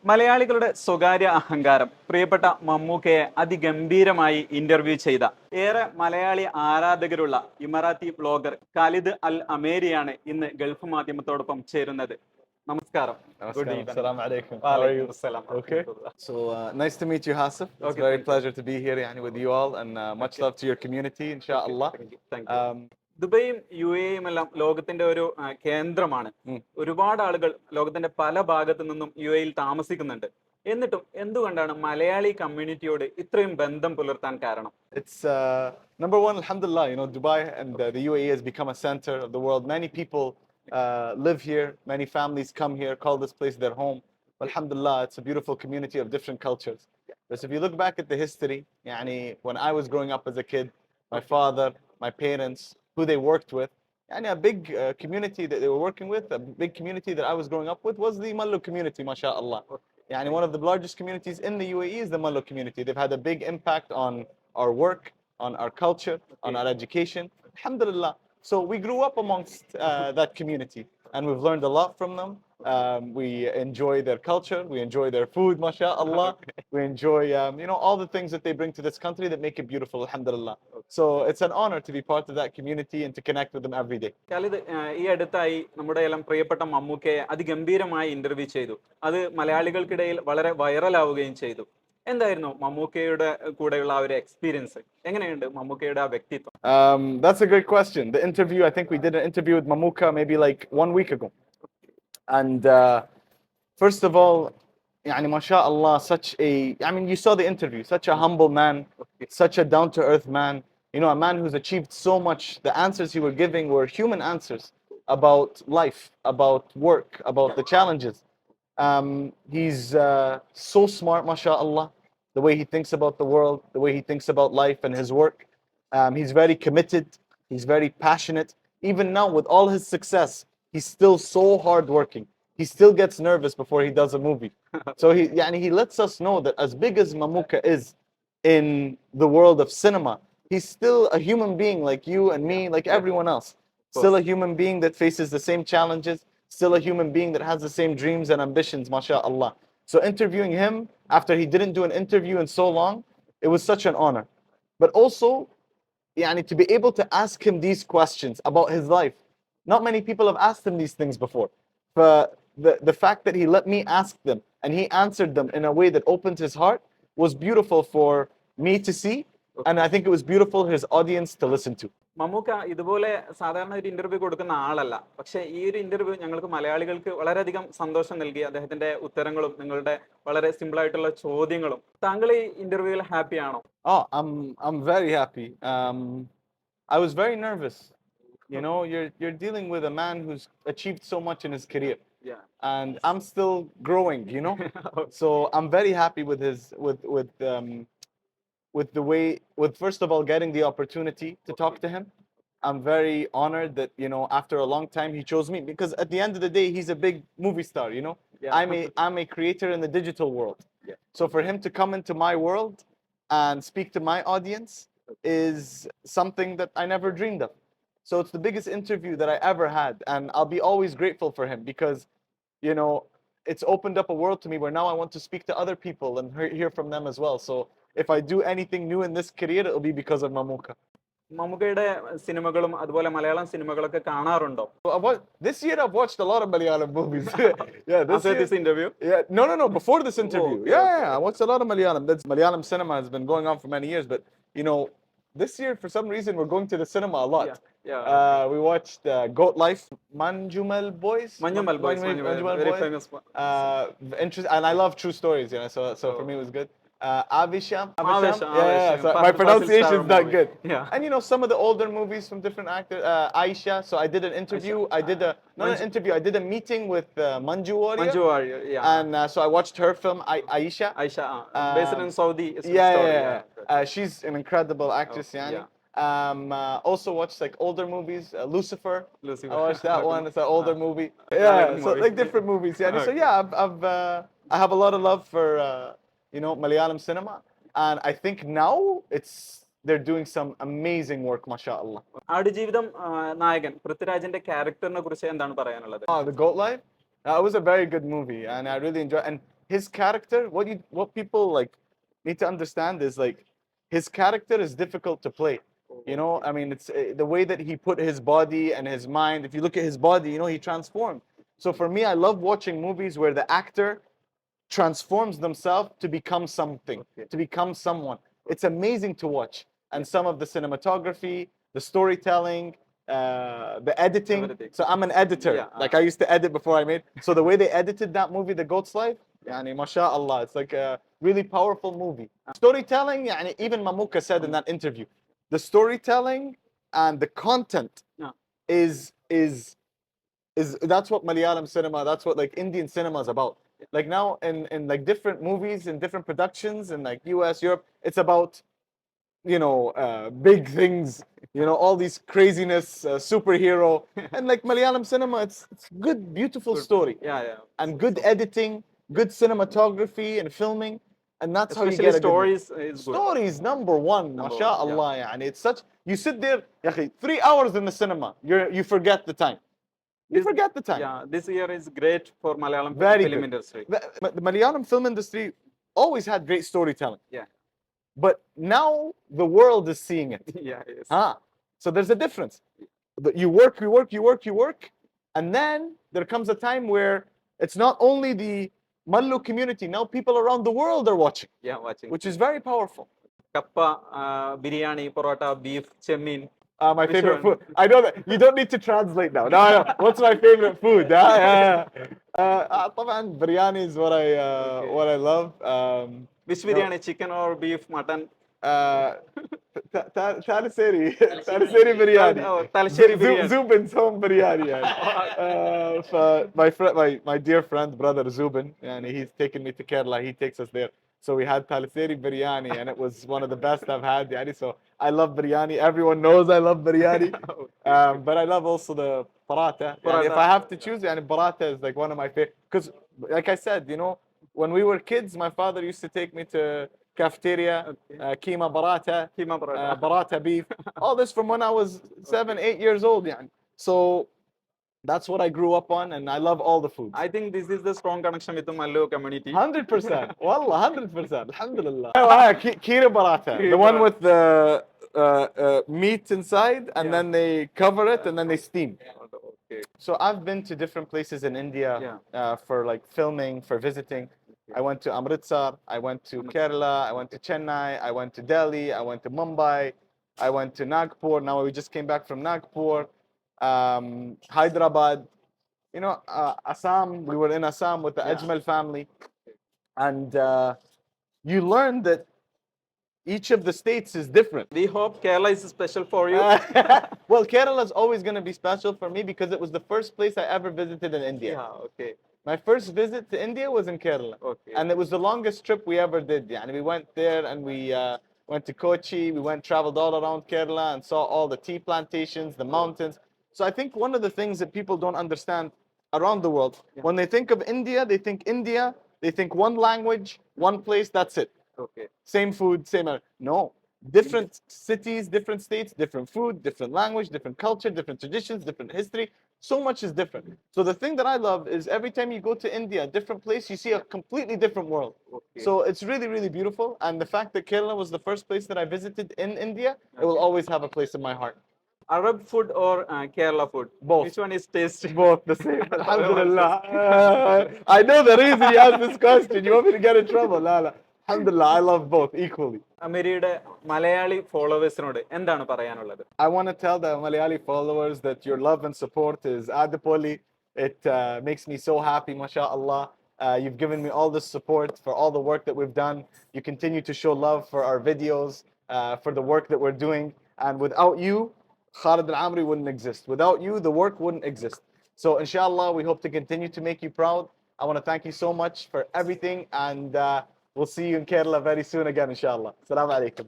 മലയാളികളുടെ സ്വകാര്യ അഹങ്കാരം പ്രിയപ്പെട്ട മമ്മൂക്കയെ അതിഗംഭീരമായി ഇന്റർവ്യൂ ചെയ്ത ഏറെ മലയാളി ആരാധകരുള്ള ഇമറാത്തി ബ്ലോഗർ ഖാലിദ് അൽ അമേരിയാണ് ഇന്ന് ഗൾഫ് മാധ്യമത്തോടൊപ്പം ചേരുന്നത്. നമസ്കാരം. Good evening. Assalamu alaikum. How are you? Okay. So nice to meet you, Hasif. It's a very pleasure to be here with you all, and much love to your community, inshallah. Thank you. ദുബൈയും യു എയും എല്ലാം ലോകത്തിന്റെ ഒരു കേന്ദ്രമാണ്. ഒരുപാട് ആളുകൾ ലോകത്തിന്റെ പല ഭാഗത്തു നിന്നും യു എയിൽ താമസിക്കുന്നുണ്ട്. എന്നിട്ടും എന്തുകൊണ്ടാണ് മലയാളി കമ്മ്യൂണിറ്റിയോട് ഇത്രയും ബന്ധം പുലർത്താൻ കാരണം? It's number one, alhamdulillah. Dubai and the UAE has become a center of the world. Many people live here. Many families come here, call this place their home. Alhamdulillah, it's a beautiful community of different cultures. But if you look back at the history, when I was growing up as a kid, my father, my parents, who they worked with, and a big community that they were working with, a big community that I was growing up with was the Malum community, mashallah. One of the largest communities in the UAE is the Malum community. They've had a big impact on our work, on our culture, on our education. Alhamdulillah. So we grew up amongst that community, and we've learned a lot from them. We enjoy their culture, we enjoy their food, mashallah. We enjoy, all the things that they bring to this country that make it beautiful, alhamdulillah. So it's an honor to be part of that community and to connect with them every day. Khalid, ഈ അടുത്തായി നമ്മുടെ എല്ലാം പ്രിയപ്പെട്ട മമ്മൂക്കയെ അതിഗംഭീരമായി interview ചെയ്തു. അത് മലയാളികൾക്കിടയിൽ വളരെ വൈറലാവുകയും ചെയ്തു. എന്തായിരുന്നു മമ്മൂക്കയുടെ കൂടെയുള്ള ആ ഒരു എക്സ്പീരിയൻസ്? എങ്ങനെയുണ്ട് മമ്മൂക്കയുടെ ആ വ്യക്തിത്വം? That's a great question. The interview, I think we did an interview with Mammuka maybe like 1 week ago. And first of all, mashallah, you saw the interview, such a humble man, such a down-to-earth man, a man who's achieved so much. The answers he were giving were human answers about life, about work, about the challenges. He's so smart, mashallah, the way he thinks about the world, the way he thinks about life and his work. He's very committed, he's very passionate. Even now, with all his success, he's still so hardworking. He still gets nervous before he does a movie. So he lets us know that as big as Mammuka is in the world of cinema, he's still a human being like you and me, like everyone else. Still a human being that faces the same challenges, still a human being that has the same dreams and ambitions, mashallah. So interviewing him after he didn't do an interview in so long, it was such an honor. But also, to be able to ask him these questions about his life. Not many people have asked him these things before. But the fact that he let me ask them and he answered them in a way that opened his heart was beautiful for me to see, and I think it was beautiful for his audience to listen to. Mammukka ഇതുപോലെ സാധാരണ ഒരു interview കൊടുക്കുന്ന ആളല്ല. പക്ഷെ ഈ ഒരു interview ഞങ്ങൾക്ക് മലയാളികൾക്ക് വളരെയധികം സന്തോഷം നൽകി. അദ്ദേഹത്തിന്റെ ഉത്തരങ്ങളും നിങ്ങളുടെ വളരെ സിമ്പിൾ ആയിട്ടുള്ള ചോദ്യങ്ങളും. താങ്കൾ ഈ ഇന്റർവ്യൂവിൽ ഹാപ്പി ആണോ? Oh, I'm very happy. I was very nervous. You're dealing with a man who's achieved so much in his career. Yeah. And I'm still growing, So I'm very happy with his with the way, first of all getting the opportunity to talk to him. I'm very honored that after a long time he chose me, because at the end of the day he's a big movie star. Yeah. I'm a creator in the digital world. Yeah. So for him to come into my world and speak to my audience is something that I never dreamed of. So it's the biggest interview that I ever had, and I'll be always grateful for him, because it's opened up a world to me where now I want to speak to other people and hear from them as well. So if I do anything new in this career, it'll be because of Mammuka. മമ്മൂക്കയുടെ സിനിമകളും അതുപോലെ മലയാളം സിനിമകളൊക്കെ കാണാറുണ്ടോ? This year I've watched a lot of Malayalam movies. This interview? Yeah, no, before this interview. Oh, okay. I watched a lot of Malayalam. Malayalam cinema has been going on for many years, but this year for some reason we're going to the cinema a lot. Yeah. We watched Goat Life, Manjumal Boys. Manjumal Boys, very famous. And I love true stories, so for me it was good. Avisham. Yeah. So my pronunciation is not good. Yeah. And some of the older movies from different actors. Aisha. So I did an interview. I did a meeting with Manju Warrior. Yeah. And so I watched her film Aisha. Based in Saudi. Yeah. She's an incredible actress. Also watched like older movies. Lucifer. I watched that one. It's an older movie. Yeah. So like different movies. So I have a lot of love for Malayalam cinema, and I think now they're doing some amazing work, mashallah. Aadujeevitham നായകൻ പൃഥ്വിരാജിന്റെ ക്യാരക്ടറിനെ കുറിച്ച് എന്താണ് പറയാനുള്ളത്? The Goat Life. It was a very good movie, and I really enjoyed. And his character, what people like need to understand is like his character is difficult to play. You know, I mean, it's the way that he put his body and his mind. If you look at his body, you know, he transformed. So for me, I love watching movies where the actor transforms themselves to become something, to become someone. It's amazing to watch. And some of the cinematography, the storytelling, the editing. Everything. So I'm an editor. Yeah, Like I used to edit before I made. So the way they edited that movie, The Goat's Life, yani, mashallah, it's like a really powerful movie. Storytelling, yani, even Mamuka said in that interview, the storytelling and the content Yeah. is that's what Malayalam cinema, that's what like Indian cinema is about. Like now in like different movies and different productions in like US, Europe, it's about, you know, big things, you know, all these craziness, superhero. And like Malayalam cinema, it's good, beautiful story. Yeah. And good editing, good cinematography and filming. And that's how you Especially get a good movie. stories is good. Stories number one, Number one, mashallah. Yani it's such, you sit there, ya akhi, 3 hours in the cinema, you forget the time. You forget the time. Yeah, this year is great for Malayalam Very film good. industry. The Malayalam film industry always had great storytelling. Yeah. But now the world is seeing it. Yeah, yes. So there's a difference. You work, and then there comes a time where it's not only the Mallu community, now people around the world are watching, Yeah, watching. which is very powerful. Kappa, biryani, parota, beef, chemin. My Which favorite one? food. I know that you don't need to translate now. No. What's my favorite food? طبعا biryani is what I love. Which biryani, chicken or beef, mutton? Taliseri biryani. Oh, Talasheri biryani. Zubin's home biryani. My dear friend, brother Zubin, and he's taken me to Kerala. He takes us there. So we had Taliseri biryani, and it was one of the best I've had. Yani. So I love biryani. Everyone knows I love biryani. But I love also the paratha. Yani if I have to choose, yani paratha is like one of my favorite. Because, like I said, you know, when we were kids, my father used to take me to cafeteria, keema paratha, paratha beef. All this from when I was 7, 8 years old. Yani. So that's what I grew up on, and I love all the foods. I think this is the strong connection with the Mallu community. 100%. Wallah, 100%. Alhamdulillah. Kira paratha. The one with the meat inside, and then they cover it, and then they steam. Okay. So I've been to different places in India for like filming, for visiting. I went to Amritsar, I went to Kerala, I went to Chennai, I went to Delhi, I went to Mumbai, I went to Nagpur. Now we just came back from Nagpur, Hyderabad, you know, Assam. We were in Assam with the Ajmal family, and you learn that each of the states is different. We hope Kerala is special for you. Well, Kerala is always going to be special for me because it was the first place I ever visited in India. Yeah, okay. My first visit to India was in Kerala. Okay. And it was the longest trip we ever did. And we went there and we went to Kochi. We traveled all around Kerala and saw all the tea plantations, the mountains. So I think one of the things that people don't understand around the world, when they think of India, they think one language, one place, that's it. Okay. Same food, same. No. Different cities, different states, different food, different language, different culture, different traditions, different history. So much is different. So the thing that I love is every time you go to India, a different place, you see a completely different world. Okay. So it's really, really beautiful. And the fact that Kerala was the first place that I visited in India, it will always have a place in my heart. Arab food or Kerala food? Both. Which one is tasty? Both the same. Alhamdulillah. I know the reason you asked this question. You want me to get in trouble? Lala. Alhamdulillah, I love both equally. Ameriയുടെ Malayali ഫോളോവേഴ്സിനോട് എന്താണ് പറയാനുള്ളത്? I want to tell the Malayali followers that your love and support is adipoli. It makes me so happy, mashallah. You've given me all this support for all the work that we've done. You continue to show love for our videos, for the work that we're doing. And without you, Khalid Al-Amri wouldn't exist. Without you, the work wouldn't exist. So inshallah, we hope to continue to make you proud. I want to thank you so much for everything, and we'll see you in Kerala very soon again, inshallah. Assalamu alaikum.